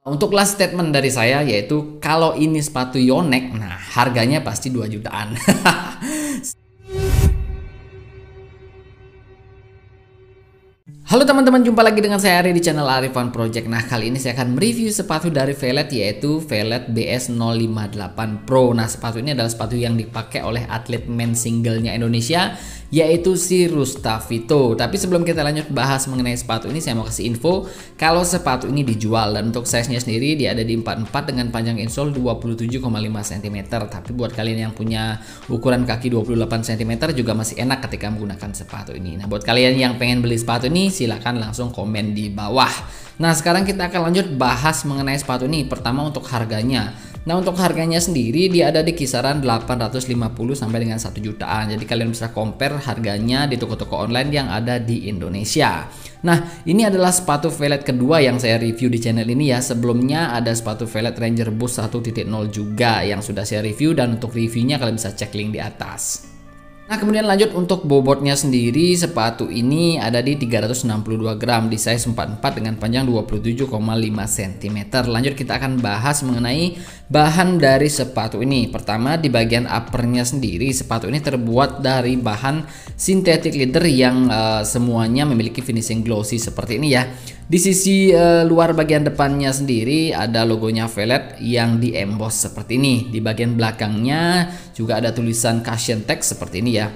Untuk last statement dari saya yaitu kalau ini sepatu Yonex, nah harganya pasti 2 jutaan. Halo teman-teman, jumpa lagi dengan saya Ari di channel Arifan Project. Nah, kali ini saya akan mereview sepatu dari Velet yaitu Velet BS058 Pro. Nah, sepatu ini adalah sepatu yang dipakai oleh atlet men singlenya Indonesia yaitu si Rustavito. Tapi sebelum kita lanjut bahas mengenai sepatu ini, saya mau kasih info kalau sepatu ini dijual, dan untuk size-nya sendiri dia ada di 44 dengan panjang insole 27,5 cm. Tapi buat kalian yang punya ukuran kaki 28 cm juga masih enak ketika menggunakan sepatu ini. Nah, buat kalian yang pengen beli sepatu ini silahkan langsung komen di bawah. Nah, sekarang kita akan lanjut bahas mengenai sepatu ini. Pertama untuk harganya. Nah, untuk harganya sendiri dia ada di kisaran 850 sampai dengan 1 jutaan. Jadi kalian bisa compare harganya di toko-toko online yang ada di Indonesia. Nah, ini adalah sepatu Velet kedua yang saya review di channel ini ya. Sebelumnya ada sepatu Velet Ranger Boost 1.0 juga yang sudah saya review, dan untuk reviewnya kalian bisa cek link di atas. Nah, kemudian lanjut untuk bobotnya sendiri, sepatu ini ada di 362 gram di size 44 dengan panjang 27,5 cm. Lanjut kita akan bahas mengenai bahan dari sepatu ini. Pertama, di bagian uppernya sendiri, sepatu ini terbuat dari bahan synthetic leather yang semuanya memiliki finishing glossy seperti ini ya. Di sisi luar bagian depannya sendiri ada logonya Velet yang di emboss seperti ini. Di bagian belakangnya juga ada tulisan caution text seperti ini ya.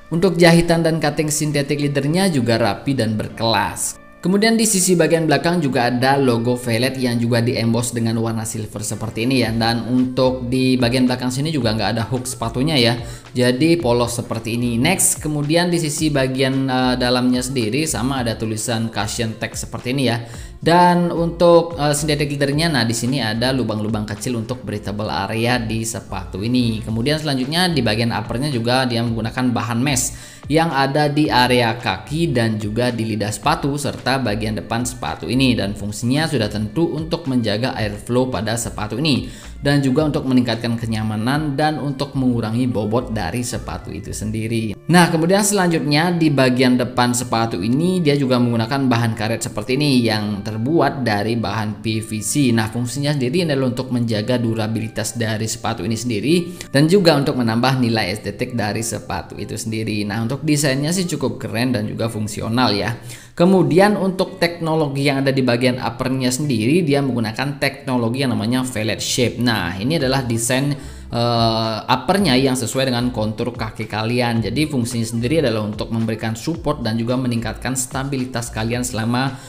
Untuk jahitan dan cutting synthetic leathernya juga rapi dan berkelas. Kemudian di sisi bagian belakang juga ada logo Velet yang juga di emboss dengan warna silver seperti ini ya. Dan untuk di bagian belakang sini juga nggak ada hook sepatunya ya. Jadi polos seperti ini. Next, kemudian di sisi bagian dalamnya sendiri sama ada tulisan caution text seperti ini ya. Dan untuk synthetic leathernya, nah di sini ada lubang-lubang kecil untuk breathable area di sepatu ini. Kemudian selanjutnya di bagian uppernya juga dia menggunakan bahan mesh yang ada di area kaki dan juga di lidah sepatu serta bagian depan sepatu ini, dan fungsinya sudah tentu untuk menjaga airflow pada sepatu ini dan juga untuk meningkatkan kenyamanan dan untuk mengurangi bobot dari sepatu itu sendiri. Nah, kemudian selanjutnya di bagian depan sepatu ini dia juga menggunakan bahan karet seperti ini yang terbuat dari bahan PVC. Nah, fungsinya sendiri adalah untuk menjaga durabilitas dari sepatu ini sendiri dan juga untuk menambah nilai estetik dari sepatu itu sendiri. Nah, untuk desainnya sih cukup keren dan juga fungsional ya. Kemudian untuk teknologi yang ada di bagian uppernya sendiri dia menggunakan teknologi yang namanya Velet Shape. Nah, ini adalah desain uppernya yang sesuai dengan kontur kaki kalian. Jadi fungsinya sendiri adalah untuk memberikan support dan juga meningkatkan stabilitas kalian selama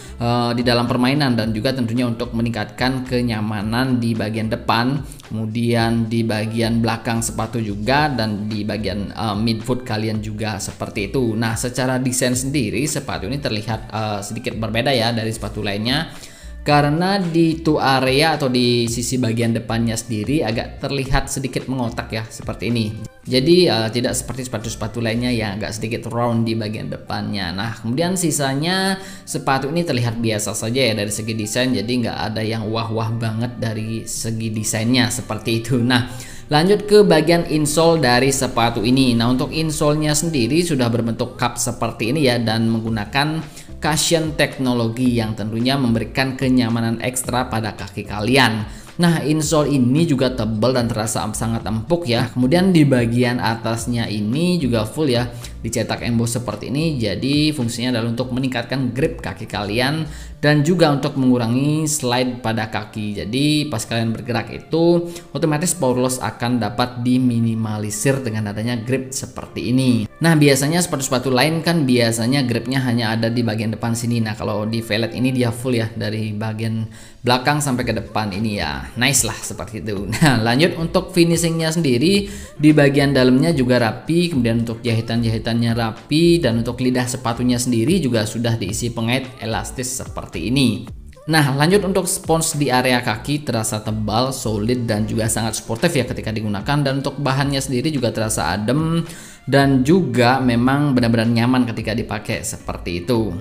di dalam permainan, dan juga tentunya untuk meningkatkan kenyamanan di bagian depan, kemudian di bagian belakang sepatu juga, dan di bagian midfoot kalian juga seperti itu. Nah, secara desain sendiri sepatu ini terlihat sedikit berbeda ya dari sepatu lainnya, karena di toe area atau di sisi bagian depannya sendiri agak terlihat sedikit mengotak ya seperti ini. Jadi tidak seperti sepatu-sepatu lainnya yang agak sedikit round di bagian depannya. Nah, kemudian sisanya sepatu ini terlihat biasa saja ya dari segi desain, jadi nggak ada yang wah-wah banget dari segi desainnya seperti itu. Nah, lanjut ke bagian insole dari sepatu ini. Nah, untuk insole-nya sendiri sudah berbentuk cup seperti ini ya, dan menggunakan cushion teknologi yang tentunya memberikan kenyamanan ekstra pada kaki kalian. Nah, insole ini juga tebal dan terasa sangat empuk ya. Kemudian di bagian atasnya ini juga full ya, dicetak emboss seperti ini. Jadi fungsinya adalah untuk meningkatkan grip kaki kalian dan juga untuk mengurangi slide pada kaki. Jadi pas kalian bergerak itu otomatis power loss akan dapat diminimalisir dengan adanya grip seperti ini. Nah, biasanya sepatu-sepatu lain kan biasanya gripnya hanya ada di bagian depan sini. Nah, kalau di Velet ini dia full ya dari bagian belakang sampai ke depan ini ya. Nice lah seperti itu. Nah, lanjut untuk finishingnya sendiri, di bagian dalamnya juga rapi, kemudian untuk jahitan-jahitannya rapi, dan untuk lidah sepatunya sendiri juga sudah diisi pengait elastis seperti ini. Nah, lanjut untuk spons di area kaki terasa tebal, solid, dan juga sangat sportif ya ketika digunakan. Dan untuk bahannya sendiri juga terasa adem dan juga memang benar-benar nyaman ketika dipakai seperti itu.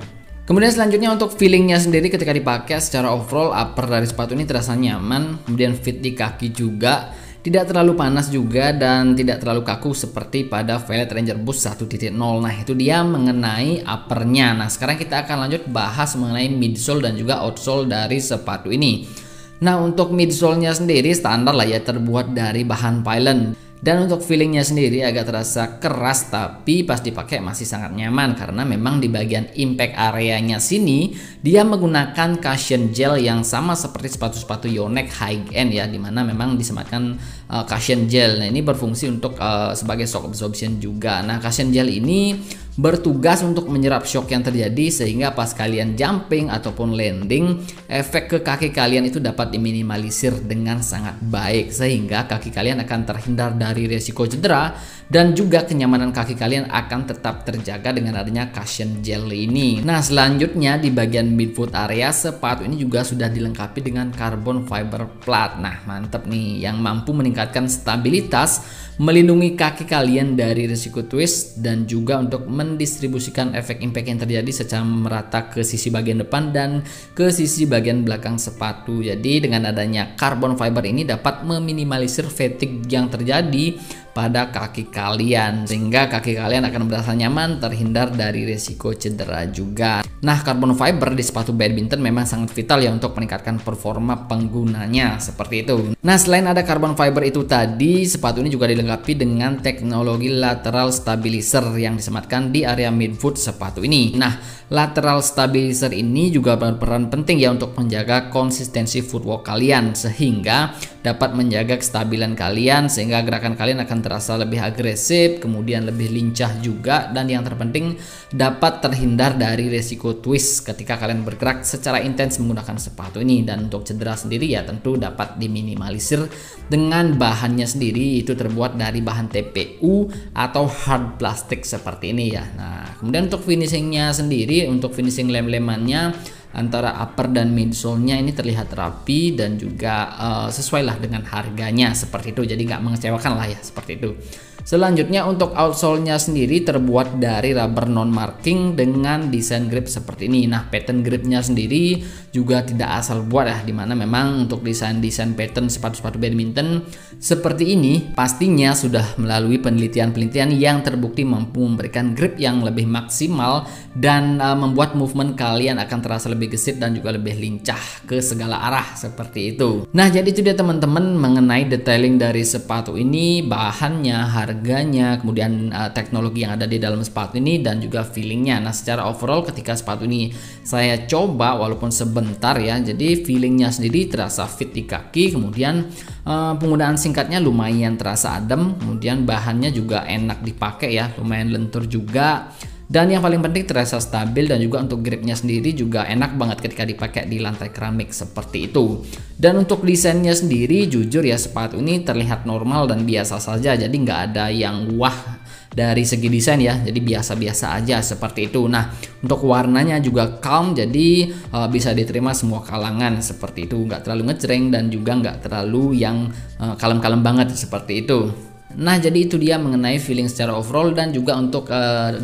Kemudian selanjutnya untuk feelingnya sendiri ketika dipakai, secara overall upper dari sepatu ini terasa nyaman, kemudian fit di kaki juga, tidak terlalu panas juga dan tidak terlalu kaku seperti pada Velet Ranger Boost 1.0. Nah, itu dia mengenai uppernya. Nah, sekarang kita akan lanjut bahas mengenai midsole dan juga outsole dari sepatu ini. Nah, untuk midsole-nya sendiri standar lah ya, terbuat dari bahan pylon. Dan untuk feelingnya sendiri agak terasa keras, tapi pas dipakai masih sangat nyaman karena memang di bagian impact areanya sini dia menggunakan cushion gel yang sama seperti sepatu-sepatu Yonex high end ya, dimana memang disematkan cushion gel. Nah, ini berfungsi untuk sebagai shock absorption juga. Nah, cushion gel ini bertugas untuk menyerap shock yang terjadi sehingga pas kalian jumping ataupun landing, efek ke kaki kalian itu dapat diminimalisir dengan sangat baik sehingga kaki kalian akan terhindar dari resiko cedera dan juga kenyamanan kaki kalian akan tetap terjaga dengan adanya cushion gel ini. Nah, selanjutnya di bagian midfoot area sepatu ini juga sudah dilengkapi dengan carbon fiber plat. Nah, mantep nih, yang mampu meningkatkan stabilitas, melindungi kaki kalian dari risiko twist dan juga untuk mendistribusikan efek impact yang terjadi secara merata ke sisi bagian depan dan ke sisi bagian belakang sepatu. Jadi dengan adanya carbon fiber ini dapat meminimalisir fatigue yang terjadi pada kaki kalian sehingga kaki kalian akan merasa nyaman, terhindar dari risiko cedera juga. Nah, carbon fiber di sepatu badminton memang sangat vital ya untuk meningkatkan performa penggunanya, seperti itu. Nah, selain ada carbon fiber itu tadi, sepatu ini juga dilengkapi dengan teknologi lateral stabilizer yang disematkan di area midfoot sepatu ini. Nah, lateral stabilizer ini juga berperan penting ya untuk menjaga konsistensi footwork kalian sehingga dapat menjaga kestabilan kalian sehingga gerakan kalian akan terasa lebih agresif, kemudian lebih lincah juga, dan yang terpenting dapat terhindar dari resiko twist ketika kalian bergerak secara intens menggunakan sepatu ini. Dan untuk cedera sendiri ya tentu dapat diminimalisir dengan bahannya sendiri, itu terbuat dari bahan TPU atau hard plastic seperti ini ya. Nah, kemudian untuk finishingnya sendiri, untuk finishing lem-lemannya antara upper dan midsole-nya ini terlihat rapi dan juga sesuai lah dengan harganya seperti itu, jadi nggak mengecewakan lah ya, seperti itu. Selanjutnya untuk outsole-nya sendiri terbuat dari rubber non-marking dengan desain grip seperti ini. Nah, pattern gripnya sendiri juga tidak asal buat ya, dimana memang untuk desain pattern sepatu-sepatu badminton seperti ini pastinya sudah melalui penelitian-penelitian yang terbukti mampu memberikan grip yang lebih maksimal dan membuat movement kalian akan terasa lebih gesit dan juga lebih lincah ke segala arah seperti itu. Nah, jadi itu dia teman-teman mengenai detailing dari sepatu ini, bahannya, harganya, kemudian teknologi yang ada di dalam sepatu ini dan juga feelingnya. Nah, secara overall ketika sepatu ini saya coba walaupun sebentar ya, jadi feelingnya sendiri terasa fit di kaki, kemudian penggunaan singkatnya lumayan terasa adem, kemudian bahannya juga enak dipakai ya, lumayan lentur juga. Dan yang paling penting terasa stabil dan juga untuk gripnya sendiri juga enak banget ketika dipakai di lantai keramik seperti itu. Dan untuk desainnya sendiri jujur ya sepatu ini terlihat normal dan biasa saja, jadi nggak ada yang wah dari segi desain ya, jadi biasa-biasa aja seperti itu. Nah, untuk warnanya juga calm, jadi bisa diterima semua kalangan seperti itu, nggak terlalu ngejreng dan juga nggak terlalu yang kalem-kalem banget seperti itu. Nah, jadi itu dia mengenai feeling secara overall dan juga untuk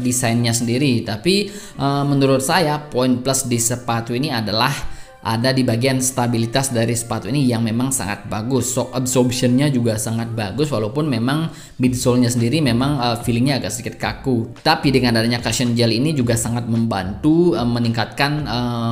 desainnya sendiri. Tapi menurut saya poin plus di sepatu ini adalah ada di bagian stabilitas dari sepatu ini yang memang sangat bagus. Shock absorptionnya juga sangat bagus walaupun memang midsole-nya sendiri memang feelingnya agak sedikit kaku. Tapi dengan adanya cushion gel ini juga sangat membantu meningkatkan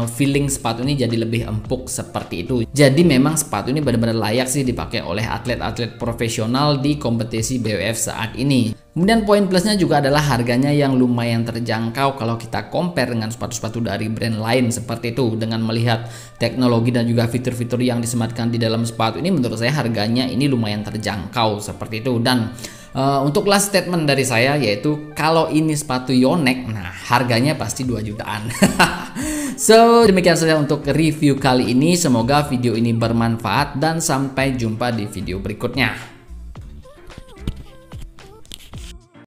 feeling sepatu ini jadi lebih empuk seperti itu. Jadi memang sepatu ini benar-benar layak sih dipakai oleh atlet-atlet profesional di kompetisi BWF saat ini. Kemudian poin plusnya juga adalah harganya yang lumayan terjangkau kalau kita compare dengan sepatu-sepatu dari brand lain seperti itu. Dengan melihat teknologi dan juga fitur-fitur yang disematkan di dalam sepatu ini, menurut saya harganya ini lumayan terjangkau seperti itu. Dan untuk last statement dari saya yaitu kalau ini sepatu Yonex, nah harganya pasti 2 jutaan. So demikian saja untuk review kali ini, semoga video ini bermanfaat dan sampai jumpa di video berikutnya.